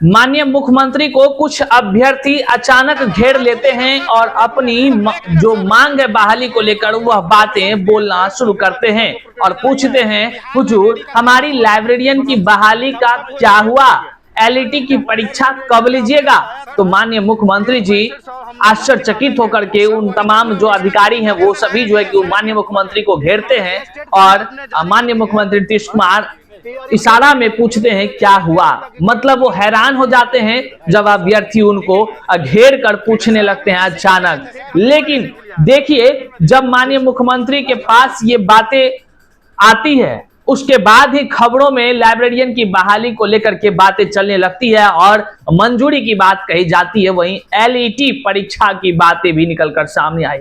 माननीय मुख्यमंत्री को कुछ अभ्यर्थी अचानक घेर लेते हैं और अपनी जो मांग है बहाली को लेकर वह बातें बोलना शुरू करते हैं और पूछते हैं, हुजूर हमारी लाइब्रेरियन की बहाली का क्या हुआ, एलईटी की परीक्षा कब लीजिएगा। तो माननीय मुख्यमंत्री जी आश्चर्यचकित होकर के उन तमाम जो अधिकारी हैं वो सभी जो है कि माननीय मुख्यमंत्री को घेरते हैं और माननीय मुख्यमंत्री नीतीश कुमार इशारा में पूछते हैं क्या हुआ। मतलब वो हैरान हो जाते हैं जब अभ्यर्थी उनको घेर कर पूछने लगते हैं अचानक। लेकिन देखिए, जब माननीय मुख्यमंत्री के पास ये बातें आती है उसके बाद ही खबरों में लाइब्रेरियन की बहाली को लेकर के बातें चलने लगती है और मंजूरी की बात कही जाती है। वहीं एलईटी परीक्षा की बातें भी निकलकर सामने आई।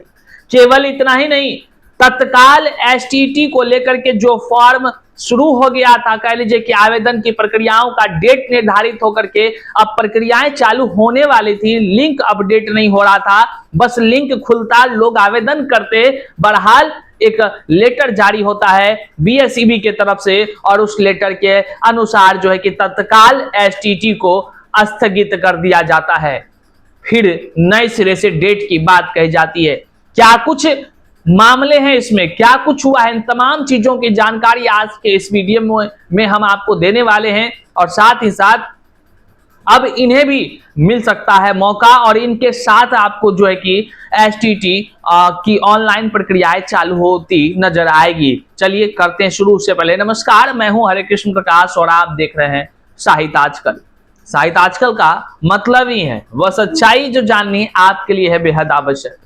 केवल इतना ही नहीं, तत्काल एसटीटी को लेकर के जो फॉर्म शुरू हो गया था, कह लीजिए कि आवेदन की प्रक्रियाओं का डेट निर्धारित होकर के अब प्रक्रियाएं चालू होने वाली थी, लिंक अपडेट नहीं हो रहा था, बस लिंक खुलता लोग आवेदन करते। बहरहाल एक लेटर जारी होता है बीएसईबी के तरफ से और उस लेटर के अनुसार जो है कि तत्काल एसटीटी को स्थगित कर दिया जाता है। फिर नए सिरे से डेट की बात कही जाती है। क्या कुछ मामले हैं इसमें, क्या कुछ हुआ है, इन तमाम चीजों की जानकारी आज के इस वीडियो में हम आपको देने वाले हैं और साथ ही साथ अब इन्हें भी मिल सकता है मौका और इनके साथ आपको जो है कि एसटीटी की ऑनलाइन प्रक्रियाएं चालू होती नजर आएगी। चलिए करते हैं शुरू। से पहले नमस्कार, मैं हूं हरे कृष्ण प्रकाश और आप देख रहे हैं साहित्य आजकल। साहित्य आजकल का मतलब ही है वह सच्चाई जो जाननी आपके लिए है बेहद आवश्यक।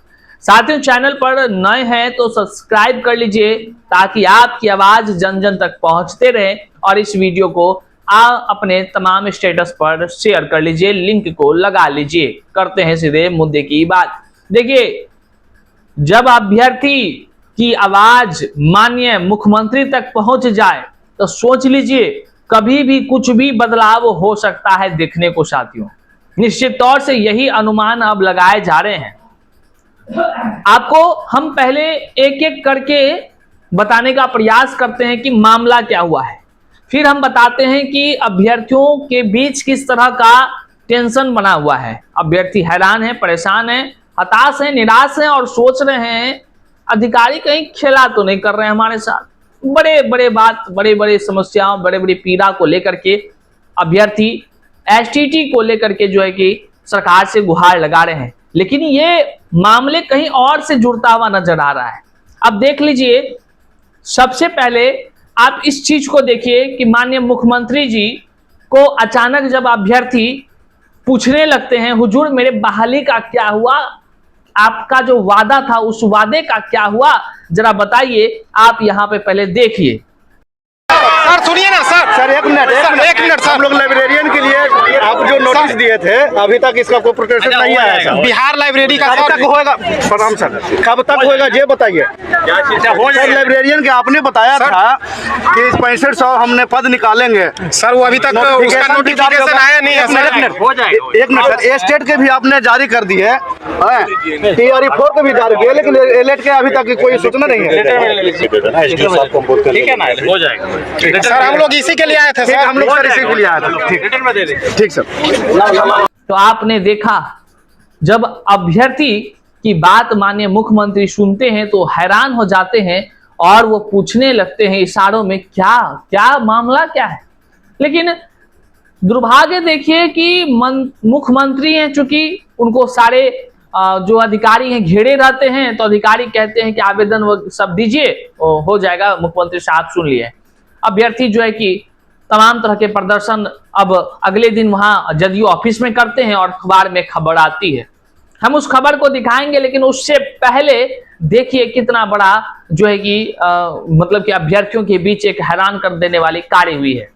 साथियों, चैनल पर नए हैं तो सब्सक्राइब कर लीजिए ताकि आपकी आवाज जन जन तक पहुंचते रहे और इस वीडियो को अपने तमाम स्टेटस पर शेयर कर लीजिए, लिंक को लगा लीजिए। करते हैं सीधे मुद्दे की बात। देखिए, जब अभ्यर्थी की आवाज माननीय मुख्यमंत्री तक पहुंच जाए तो सोच लीजिए कभी भी कुछ भी बदलाव हो सकता है देखने को। साथियों, निश्चित तौर से यही अनुमान अब लगाए जा रहे हैं। आपको हम पहले एक एक करके बताने का प्रयास करते हैं कि मामला क्या हुआ है, फिर हम बताते हैं कि अभ्यर्थियों के बीच किस तरह का टेंशन बना हुआ है। अभ्यर्थी हैरान है, परेशान है, हताश है, निराश है और सोच रहे हैं अधिकारी कहीं खेला तो नहीं कर रहे हैं हमारे साथ। बड़े बड़े बात, बड़े बड़े समस्याओं, बड़े बड़ी पीड़ा को लेकर के अभ्यर्थी एसटीटी को लेकर के जो है कि सरकार से गुहार लगा रहे हैं। लेकिन ये मामले कहीं और से जुड़ता हुआ नजर आ रहा है। अब देख लीजिए, सबसे पहले आप इस चीज को देखिए कि माननीय मुख्यमंत्री जी को अचानक जब अभ्यर्थी पूछने लगते हैं, हुजूर मेरे बहाली का क्या हुआ, आपका जो वादा था उस वादे का क्या हुआ, जरा बताइए। आप यहां पे पहले देखिए। सर सुनिए ना सर, एक मिनट सर, हम लोग लाइब्रेरियन के लिए आप जो नोटिस दिए थे अभी तक इसका कोई प्रोटेक्शन नहीं आया सर। बिहार लाइब्रेरी का कब तक होएगा? प्रणाम सर, कब तक होएगा ये बताइए। लाइब्रेरियन के आपने बताया था कि 6500 हमने पद निकालेंगे सर, वो अभी तक उसका नोटिफिकेशन आया नहीं है सर। एक मिनट सर, स्टेट के भी आपने जारी कर दिए, टीआरई 4 के भी जारी किए, लेकिन एलेट के अभी तक कोई सूचना नहीं है। ठीक है ना, हो जाएगा सर। हम लोग इसी के लिए आए थे सर, हम लोग सर इसी के लिए आए थे। ठीक सर। तो आपने देखा, जब अभ्यर्थी की बात माननीय मुख्यमंत्री सुनते हैं तो हैरान हो जाते हैं और वो पूछने लगते हैं इशारों में क्या क्या मामला क्या है। लेकिन दुर्भाग्य देखिए कि मुख्यमंत्री हैं, चूंकि उनको सारे जो अधिकारी हैं घेरे रहते हैं तो अधिकारी कहते हैं कि आवेदन वो सब दीजिए, हो जाएगा, मुख्यमंत्री साहब सुन लिए। अभ्यर्थी जो है कि तमाम तरह के प्रदर्शन अब अगले दिन वहां जदयू ऑफिस में करते हैं और अखबार में खबर आती है। हम उस खबर को दिखाएंगे, लेकिन उससे पहले देखिए कितना बड़ा जो है कि मतलब कि अभ्यर्थियों के बीच एक हैरान कर देने वाली कार्य हुई है।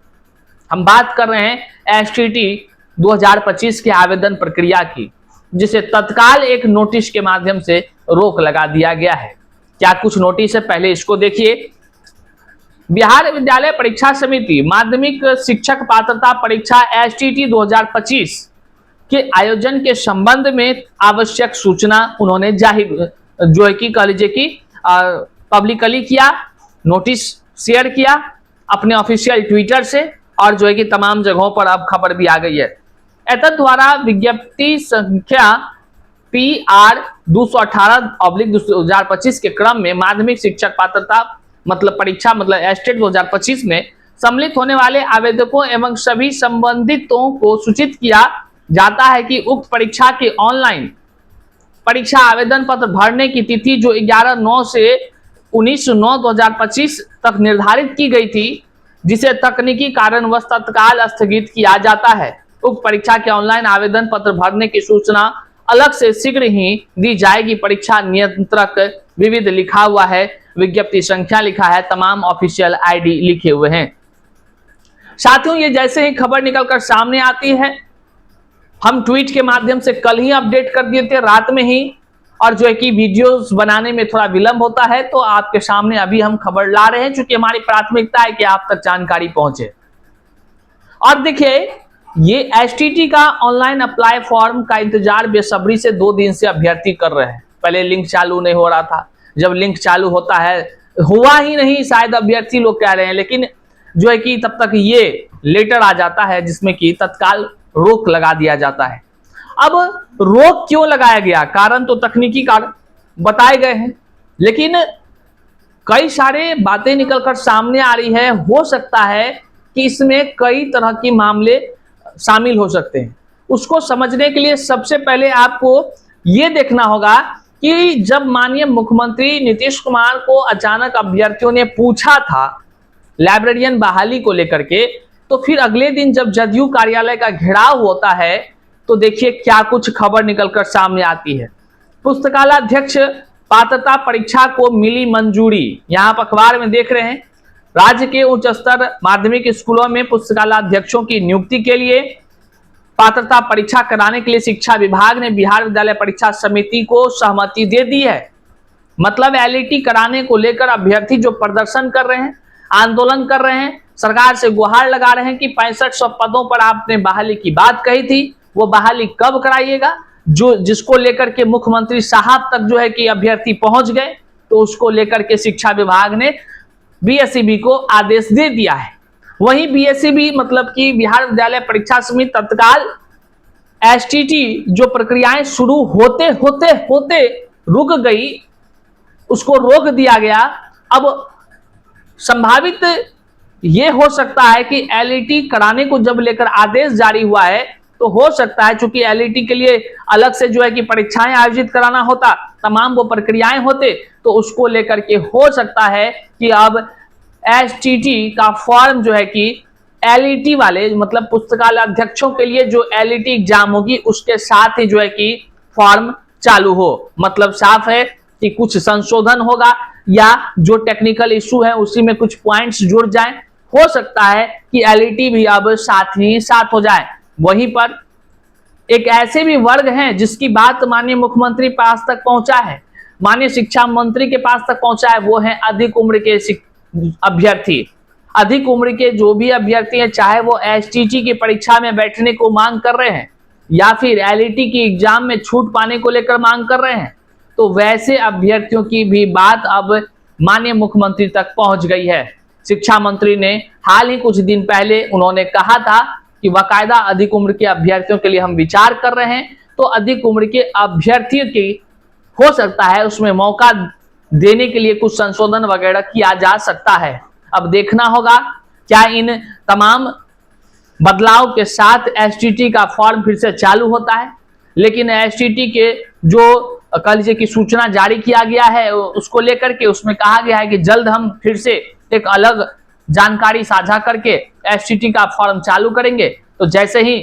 हम बात कर रहे हैं एसटीटी 2025 के आवेदन प्रक्रिया की, जिसे तत्काल एक नोटिस के माध्यम से रोक लगा दिया गया है। क्या कुछ नोटिस है, पहले इसको देखिए। बिहार विद्यालय परीक्षा समिति माध्यमिक शिक्षक पात्रता परीक्षा एसटीटी 2025 के आयोजन के संबंध में आवश्यक सूचना उन्होंने जाहिर जो है कि कह लीजिए कि पब्लिकली किया, नोटिस शेयर किया अपने ऑफिशियल ट्विटर से और जो है कि तमाम जगहों पर अब खबर भी आ गई है। एतद द्वारा विज्ञप्ति संख्या PR 218/2025 के क्रम में माध्यमिक शिक्षक पात्रता मतलब परीक्षा मतलब एस्टेट 2025 में सम्मिलित होने वाले आवेदकों एवं सभी संबंधितों को सूचित किया जाता है कि उक्त परीक्षा के ऑनलाइन परीक्षा आवेदन पत्र भरने की तिथि जो 11/9 से 19/9/2025 तक निर्धारित की गई थी, जिसे तकनीकी कारणवश तत्काल स्थगित किया जाता है। उक्त परीक्षा के ऑनलाइन आवेदन पत्र भरने की सूचना अलग से शीघ्र ही दी जाएगी। परीक्षा नियंत्रक विविध लिखा हुआ है, विज्ञप्ति संख्या लिखा है, तमाम ऑफिशियल ID लिखे हुए हैं। साथियों, ये जैसे ही खबर निकलकर सामने आती है, हम ट्वीट के माध्यम से कल ही अपडेट कर दिए थे रात में ही, और जो है कि वीडियोस बनाने में थोड़ा विलंब होता है, तो आपके सामने अभी हम खबर ला रहे हैं, क्योंकि हमारी प्राथमिकता है कि आप तक जानकारी पहुंचे। और देखिए, ये STT का ऑनलाइन अप्लाई फॉर्म का इंतजार बेसब्री से 2 दिन से अभ्यर्थी कर रहे हैं। पहले लिंक चालू नहीं हो रहा था, जब लिंक चालू होता है, हुआ ही नहीं शायद अभ्यर्थी लोग कह रहे हैं, लेकिन जो है कि तब तक ये लेटर आ जाता है जिसमें कि तत्काल रोक लगा दिया जाता है। अब रोक क्यों लगाया गया, कारण तो तकनीकी कारण बताए गए हैं, लेकिन कई सारे बातें निकलकर सामने आ रही है। हो सकता है कि इसमें कई तरह के मामले शामिल हो सकते हैं। उसको समझने के लिए सबसे पहले आपको यह देखना होगा कि जब माननीय मुख्यमंत्री नीतीश कुमार को अचानक अभ्यर्थियों ने पूछा था लाइब्रेरियन बहाली को लेकर के, तो फिर अगले दिन जब जदयू कार्यालय का घेराव होता है, तो देखिए क्या कुछ खबर निकलकर सामने आती है। पुस्तकालयाध्यक्ष पात्रता परीक्षा को मिली मंजूरी। यहां आप अखबार में देख रहे हैं, राज्य के उच्च स्तर माध्यमिक स्कूलों में पुस्तकालयाध्यक्षों की नियुक्ति के लिए पात्रता परीक्षा कराने के लिए शिक्षा विभाग ने बिहार विद्यालय परीक्षा समिति को सहमति दे दी है। मतलब LET कराने को लेकर अभ्यर्थी जो प्रदर्शन कर रहे हैं, आंदोलन कर रहे हैं, सरकार से गुहार लगा रहे हैं कि 6500 पदों पर आपने बहाली की बात कही थी, वो बहाली कब कराइएगा, जो जिसको लेकर के मुख्यमंत्री साहब तक जो है कि अभ्यर्थी पहुंच गए, तो उसको लेकर के शिक्षा विभाग ने BSEB को आदेश दे दिया है। वहीं BSEB मतलब कि बिहार विद्यालय परीक्षा समिति तत्काल STT जो प्रक्रियाएं शुरू होते होते होते रुक गई, उसको रोक दिया गया। अब संभावित ये हो सकता है कि LET कराने को जब लेकर आदेश जारी हुआ है, तो हो सकता है चूंकि LET के लिए अलग से जो है कि परीक्षाएं आयोजित कराना होता, तमाम वो प्रक्रियाएं होते, तो उसको लेकर के हो सकता है कि अब STT का फॉर्म जो है कि LET वाले मतलब पुस्तकालयाध्यक्षों के लिए जो LET एग्जाम होगी उसके साथ ही जो है कि फॉर्म चालू हो। मतलब साफ है कि कुछ संशोधन होगा या जो टेक्निकल इशू है उसी में कुछ पॉइंट्स जुड़ जाएं। हो सकता है कि LET भी अब साथ ही साथ हो जाए। वहीं पर एक ऐसे भी वर्ग हैं जिसकी बात माननीय मुख्यमंत्री पास तक पहुंचा है, माननीय शिक्षा मंत्री के पास तक पहुंचा है, वो है अधिक उम्र के अभ्यर्थी। अधिक उम्र के जो भी अभ्यर्थी हैं, चाहे वो STT की परीक्षा में बैठने को मांग कर रहे हैं या फिर LET की एग्जाम में छूट पाने को लेकर मांग कर रहे हैं, तो वैसे अभ्यर्थियों की भी बात अब माननीय मुख्यमंत्री तक पहुंच गई है। शिक्षा मंत्री ने हाल ही कुछ दिन पहले उन्होंने कहा था कि बाकायदा अधिक उम्र के अभ्यर्थियों के लिए हम विचार कर रहे हैं, तो अधिक उम्र के अभ्यर्थियों की हो सकता है उसमें मौका देने के लिए कुछ संशोधन वगैरह किया जा सकता है। अब देखना होगा क्या इन तमाम बदलाव के साथ STT का फॉर्म फिर से चालू होता है। लेकिन STT के जो कह लीजिए कि सूचना जारी किया गया है उसको लेकर के उसमें कहा गया है कि जल्द हम फिर से एक अलग जानकारी साझा करके STT का फॉर्म चालू करेंगे। तो जैसे ही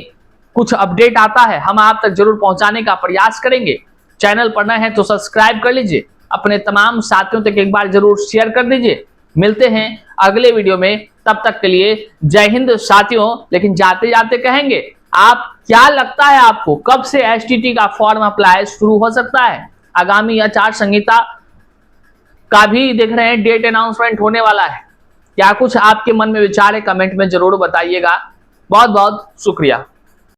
कुछ अपडेट आता है हम आप तक जरूर पहुंचाने का प्रयास करेंगे। चैनल पर नए हैं तो सब्सक्राइब कर लीजिए, अपने तमाम साथियों तक एक बार जरूर शेयर कर दीजिए। मिलते हैं अगले वीडियो में, तब तक के लिए जय हिंद साथियों। लेकिन जाते जाते कहेंगे, आप क्या लगता है आपको कब से STT का फॉर्म अप्लाई शुरू हो सकता है? आगामी आचार संहिता का भी देख रहे हैं डेट अनाउंसमेंट होने वाला है। क्या कुछ आपके मन में विचार है? कमेंट में जरूर बताइएगा। बहुत बहुत शुक्रिया।